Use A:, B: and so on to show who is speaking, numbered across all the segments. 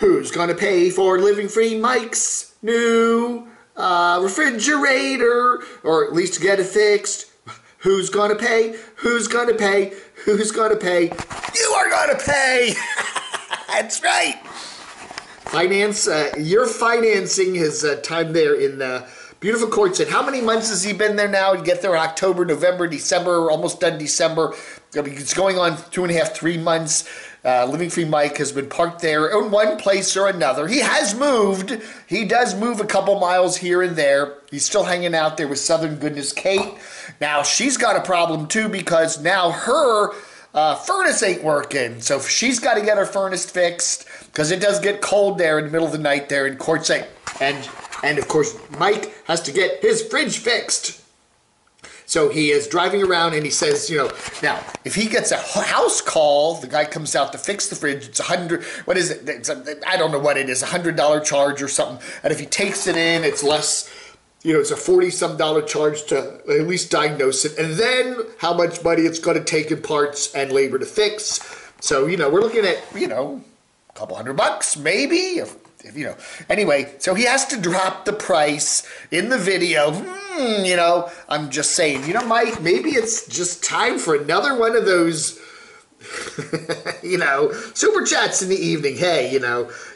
A: Who's gonna pay for Living Free Mike's new refrigerator, or at least get it fixed? Who's gonna pay? Who's gonna pay? Who's gonna pay? You are gonna pay! That's right! You're financing his time there in beautiful Quartzsite. How many months has he been there now? You get there in October, November, December, almost done December. It's going on 2.5, 3 months. Living Free Mike has been parked there in one place or another. He has moved. He does move a couple miles here and there. He's still hanging out there with Southern Goodness Kate. Now, she's got a problem too because now her furnace ain't working. So she's got to get her furnace fixed because it does get cold there in the middle of the night there in Quartzsite. And of course, Mike has to get his fridge fixed. So he is driving around and he says, now, if he gets a house call, the guy comes out to fix the fridge, it's what is it? I don't know what it is, $100 charge or something. And if he takes it in, it's less, it's a $40-some charge to at least diagnose it. And then how much money it's going to take in parts and labor to fix. So, we're looking at, a couple $100 maybe, Anyway, so he has to drop the price in the video. I'm just saying, Mike, maybe it's just time for another one of those, super chats in the evening. Hey,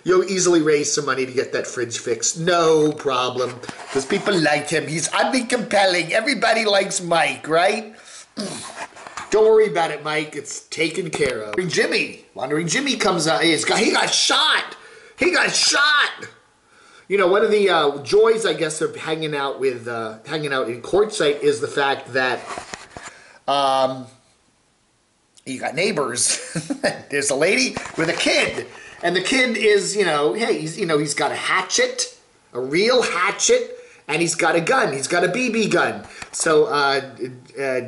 A: you'll easily raise some money to get that fridge fixed. No problem. Because people like him. He's oddly compelling. Everybody likes Mike, right? Don't worry about it, Mike. It's taken care of. Wandering Jimmy comes out. He got shot. He got shot. One of the joys, I guess, of hanging out in Quartzsite is the fact that you got neighbors. There's a lady with a kid, and the kid is, hey, he's got a hatchet, a real hatchet, and he's got a gun. He's got a BB gun. So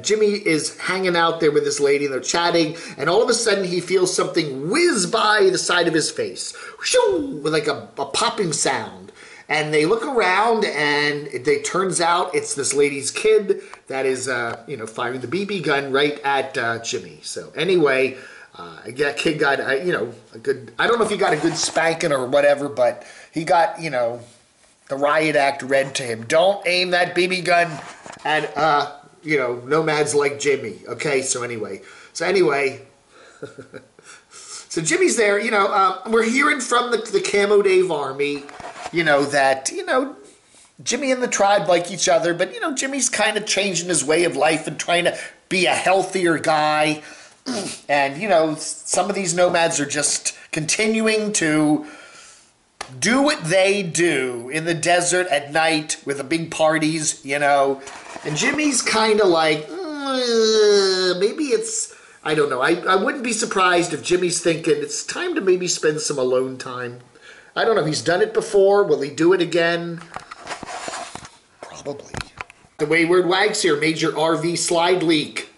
A: Jimmy is hanging out there with this lady, and they're chatting, and all of a sudden he feels something whiz by the side of his face, with like a popping sound. And they look around, and it turns out it's this lady's kid that is, firing the BB gun right at Jimmy. So anyway, that kid got, a good, I don't know if he got a good spanking or whatever, but he got, the riot act read to him. Don't aim that BB gun at, nomads like Jimmy. Okay, so anyway. So Jimmy's there, we're hearing from the camodave army, that, Jimmy and the tribe like each other, but, Jimmy's kind of changing his way of life and trying to be a healthier guy. And, some of these nomads are just continuing to do what they do in the desert at night with the big parties, And Jimmy's kind of like, maybe it's, I don't know. I wouldn't be surprised if Jimmy's thinking it's time to maybe spend some alone time. I don't know. He's done it before. Will he do it again? Probably. The Wayward Wags here. Major RV slide leak.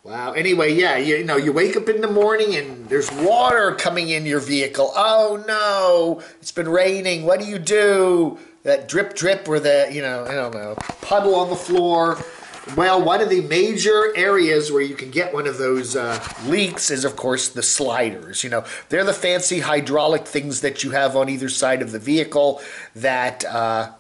A: Wow. Anyway, yeah, you wake up in the morning and there's water coming in your vehicle. Oh, no. It's been raining. What do? That drip, drip, or the, I don't know, puddle on the floor. Well, one of the major areas where you can get one of those leaks is, of course, the sliders. They're the fancy hydraulic things that you have on either side of the vehicle that,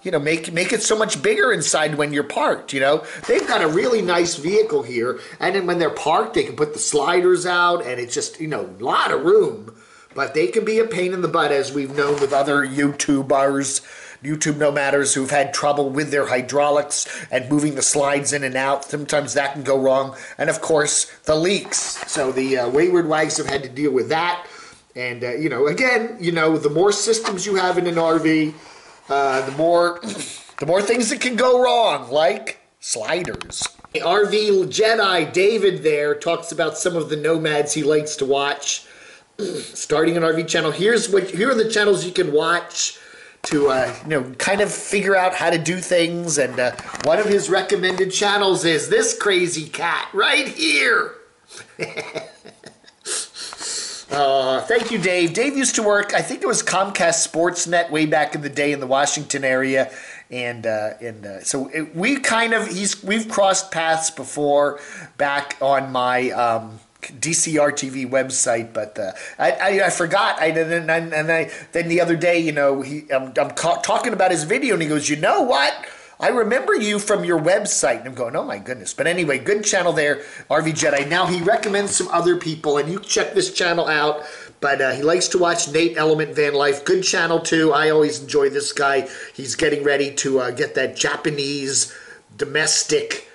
A: make it so much bigger inside when you're parked, They've got a really nice vehicle here, and then when they're parked, they can put the sliders out, and it's just, a lot of room. But they can be a pain in the butt, as we've known with other YouTube nomaders who've had trouble with their hydraulics and moving the slides in and out. Sometimes that can go wrong. And, of course, the leaks. So the Wayward Wags have had to deal with that. And, again, the more systems you have in an RV, the more things that can go wrong, like sliders. The RV Jedi, David there, talks about some of the nomads he likes to watch. Starting an RV channel. Here are the channels you can watch to, kind of figure out how to do things. And one of his recommended channels is this crazy cat right here. Thank you, Dave. Dave used to work, I think it was Comcast Sportsnet way back in the day in the Washington area. And so we've crossed paths before back on my DCR TV website, but I forgot. Then the other day, you know, I'm talking about his video, and he goes, "You know what? I remember you from your website." And I'm going, "Oh my goodness!" But anyway, good channel there, RV Jedi. Now he recommends some other people, and you check this channel out. But he likes to watch Nate Element Van Life. Good channel too. I always enjoy this guy. He's getting ready to get that Japanese domestic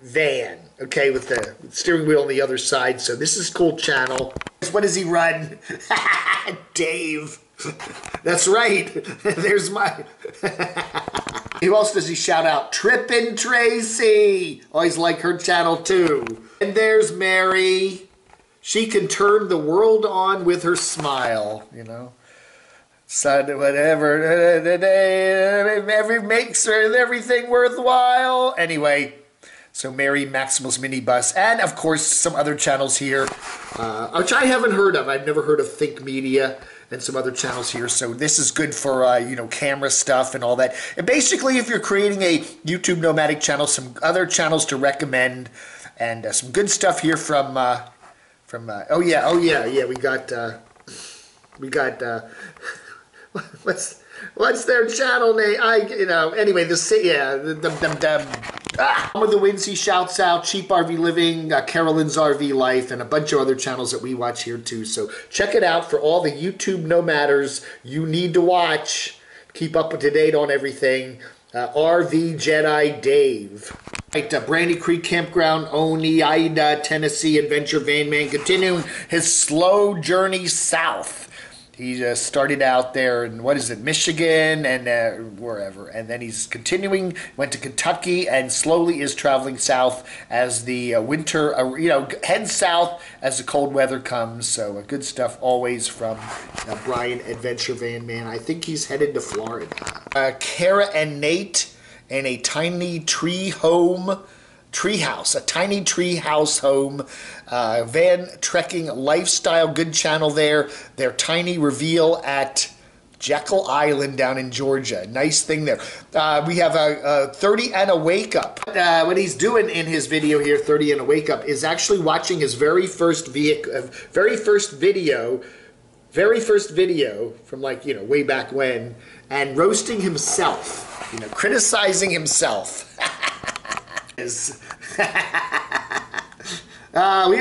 A: van, okay, with the steering wheel on the other side. So this is a cool channel. What does he run? Dave. That's right. There's my... Who else does he shout out? Trippin' Tracy. Always like her channel too. And there's Mary. She can turn the world on with her smile, you know. So whatever, makes everything worthwhile. Anyway, so Mary Maximal's Minibus, and of course some other channels here, which I haven't heard of. I've never heard of Think Media and some other channels here. So this is good for you know, camera stuff and all that. And basically, if you're creating a YouTube nomadic channel, some other channels to recommend, and some good stuff here from oh yeah, we got what's their channel name? Anyway, Some of the wins he shouts out, Cheap RV Living, Carolyn's RV Life, and a bunch of other channels that we watch here too. So check it out for all the YouTube nomaders you need to watch. Keep up to date on everything. RV Jedi Dave. Right, Brandy Creek Campground, Oneida, Tennessee, Adventure Van Man, continuing his slow journey south. He started out there in, what is it, Michigan and wherever. And then he's continuing, went to Kentucky, and slowly is traveling south as the winter, heads south as the cold weather comes. So good stuff always from Brian Adventure Van Man. I think he's headed to Florida. Kara and Nate in a tiny treehouse, a tiny treehouse home, van trekking lifestyle, good channel there. Their tiny reveal at Jekyll Island down in Georgia. Nice thing there. We have a 30 and a wake up. What he's doing in his video here, 30 and a wake up, is actually watching his very first video from, like, you know, way back when, and roasting himself, you know, criticizing himself. We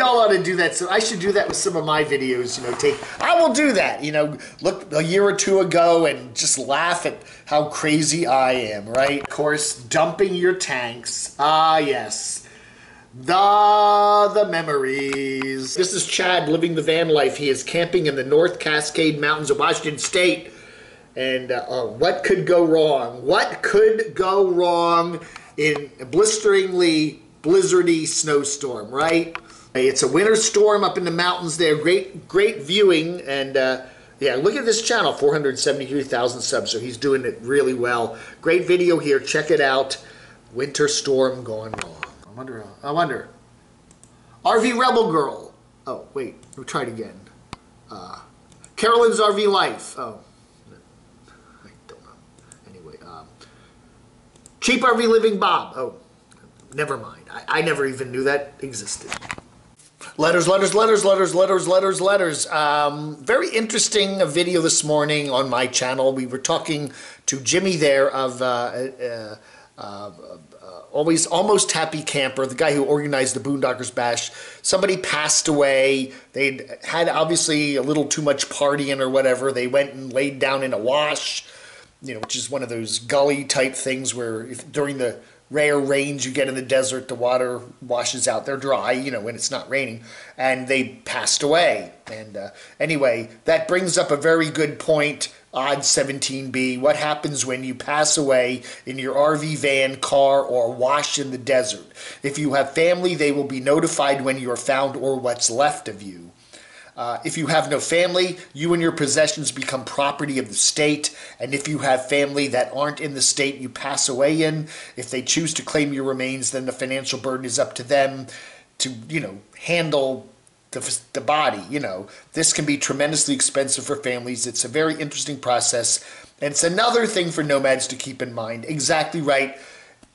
A: all ought to do that. So I should do that with some of my videos, you know, I will do that, you know, look a year or two ago and just laugh at how crazy I am, right? Of course, dumping your tanks. Ah, yes. The memories. This is Chad living the van life. He is camping in the North Cascade Mountains of Washington State. And what could go wrong? What could go wrong in a blizzardy snowstorm, right? It's a winter storm up in the mountains there. Great viewing. And yeah, look at this channel, 473,000 subs. So he's doing it really well. Great video here. Check it out. Winter storm going wrong. I wonder. RV Rebel Girl. Oh, wait. We'll try it again. Carolyn's RV Life. Oh. I don't know. Anyway. Cheap RV Living Bob. Oh. Never mind. I never even knew that existed. Letters. Very interesting video this morning on my channel. We were talking to Jimmy there of always almost happy camper, the guy who organized the Boondockers Bash. Somebody passed away. They'd had obviously a little too much partying or whatever. They went and laid down in a wash, you know, which is one of those gully type things where during the rare rains you get in the desert, the water washes out. They're dry, you know, when it's not raining. And they passed away. And anyway, that brings up a very good point, Odd 17B. What happens when you pass away in your RV van, car, or wash in the desert? If you have family, they will be notified when you are found or what's left of you. If you have no family, you and your possessions become property of the state. And if you have family that aren't in the state you pass away in, if they choose to claim your remains, then the financial burden is up to them to, you know, handle the body. You know, this can be tremendously expensive for families. It's a very interesting process. And it's another thing for nomads to keep in mind. Exactly right.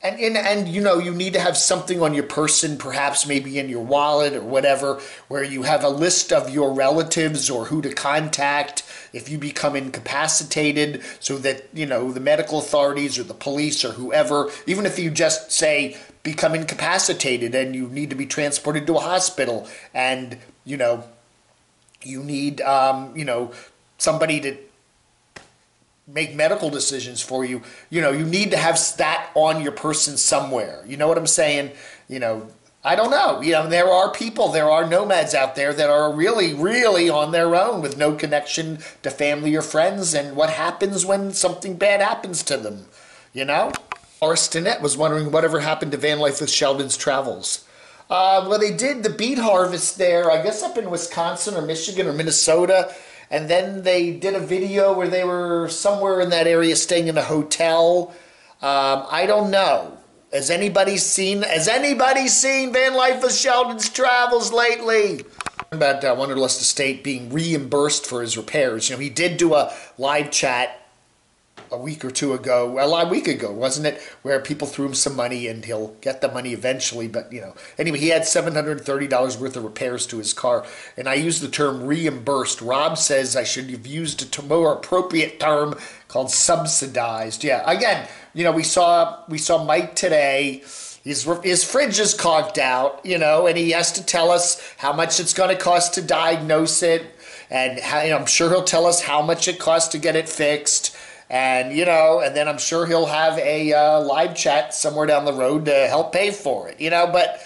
A: And you know, you need to have something on your person, perhaps maybe in your wallet or whatever, where you have a list of your relatives or who to contact if you become incapacitated, so that, you know, the medical authorities or the police or whoever, even if you just say become incapacitated and you need to be transported to a hospital, and, you know, you need, you know, somebody to make medical decisions for you, you know, you need to have that on your person somewhere. You know what I'm saying? You know, I don't know. You know, there are people, there are nomads out there that are really, really on their own with no connection to family or friends, and what happens when something bad happens to them, you know? Horace Stinnett was wondering whatever happened to Van Life with Sheldon's Travels. Well, they did the beet harvest there, I guess up in Wisconsin or Michigan or Minnesota. And then they did a video where they were somewhere in that area staying in a hotel. I don't know. Has anybody seen Van Life with Sheldon's Travels lately? About Wanderlust Estate being reimbursed for his repairs. You know, he did do a live chat a week ago, wasn't it? Where people threw him some money and he'll get the money eventually. But, you know, anyway, he had $730 worth of repairs to his car. And I used the term reimbursed. Rob says I should have used a more appropriate term called subsidized. Yeah, again, you know, we saw Mike today. His fridge is conked out, you know, and he has to tell us how much it's going to cost to diagnose it. And how, you know, I'm sure he'll tell us how much it costs to get it fixed. And, you know, and then I'm sure he'll have a live chat somewhere down the road to help pay for it, you know. But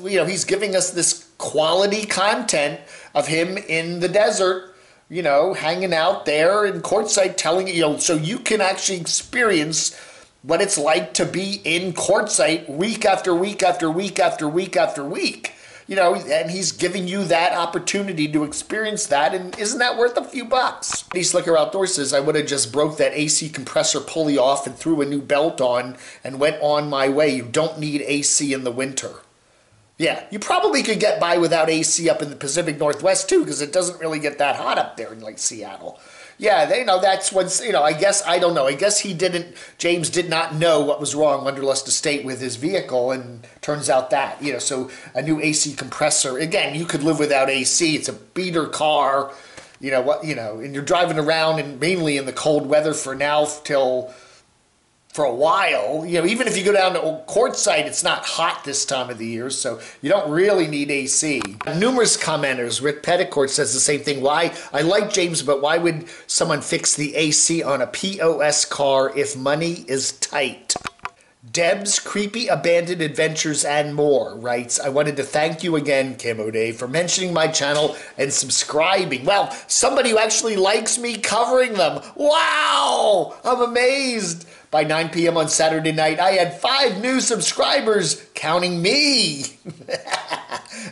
A: you know, he's giving us this quality content of him in the desert, you know, hanging out there in Quartzsite, telling, you know, so you can actually experience what it's like to be in Quartzsite week after week after week after week after week. You know, and he's giving you that opportunity to experience that, and isn't that worth a few bucks? Slicker Outdoors says, I would have just broke that AC compressor pulley off and threw a new belt on and went on my way. You don't need AC in the winter. Yeah, you probably could get by without AC up in the Pacific Northwest too, because it doesn't really get that hot up there in like Seattle. Yeah, they know that's what's, you know, I don't know. I guess James did not know what was wrong Wanderlust Estate with his vehicle, and turns out that, you know, so a new AC compressor. Again, you could live without AC. It's a beater car, you know, and you're driving around and mainly in the cold weather for a while. You know, even if you go down to Quartzsite, it's not hot this time of the year, so you don't really need AC. Numerous commenters, Rick Petticourt says the same thing. Why? I like James, but why would someone fix the AC on a POS car if money is tight? Deb's Creepy Abandoned Adventures and More writes, I wanted to thank you again, camodave, for mentioning my channel and subscribing. Well, somebody who actually likes me covering them. Wow! I'm amazed. By 9 p.m. on Saturday night, I had 5 new subscribers, counting me.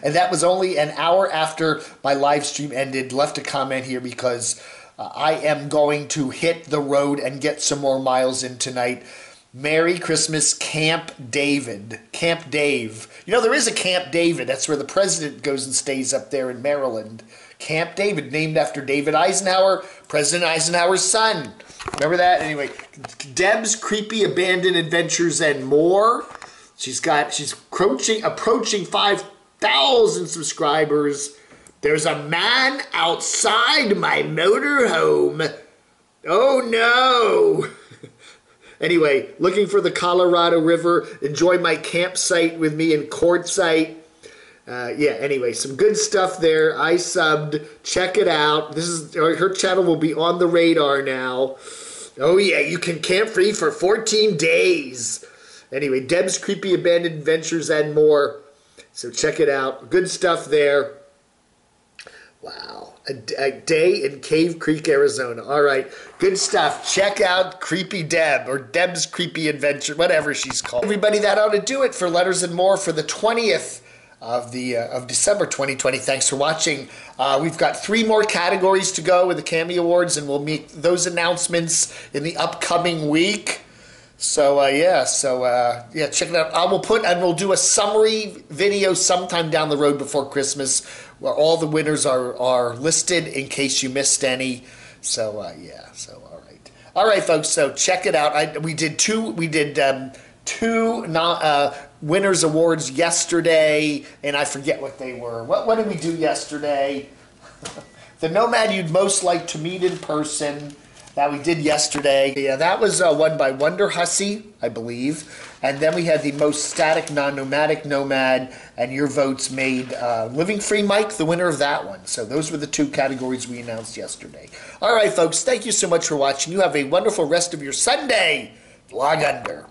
A: And that was only an hour after my live stream ended. Left a comment here because I am going to hit the road and get some more miles in tonight. Merry Christmas, Camp David. Camp Dave. You know, there is a Camp David. That's where the president goes and stays up there in Maryland. Camp David, named after David Eisenhower, President Eisenhower's son. Remember that? Anyway, Deb's Creepy Abandoned Adventures and More. She's approaching 5,000 subscribers. There's a man outside my motorhome. Oh no! Anyway, looking for the Colorado River. Enjoy my campsite with me in Quartzsite. Yeah, anyway, some good stuff there. I subbed. Check it out. Her channel will be on the radar now. Oh yeah, you can camp free for 14 days. Anyway, Deb's Creepy Abandoned Adventures and More. So check it out. Good stuff there. Wow. A day in Cave Creek, Arizona. All right. Good stuff. Check out Creepy Deb, or Deb's Creepy Adventure, whatever she's called. Everybody, that ought to do it for Letters and More for the 20th of December 2020. Thanks for watching. We've got 3 more categories to go with the Cammy Awards, and we'll make those announcements in the upcoming week. So yeah, check it out. We'll do a summary video sometime down the road before Christmas, where all the winners are listed in case you missed any. So yeah, so all right, folks. So check it out. We did two two winners awards yesterday, and I forget what they were. What did we do yesterday? The Nomad you'd most like to meet in person that we did yesterday. Yeah, that was won by Wonder Hussy, I believe. And then we had the most static non-nomadic nomad, and your votes made Living Free Mike the winner of that one. So those were the two categories we announced yesterday. All right, folks, thank you so much for watching. You have a wonderful rest of your Sunday. Log under.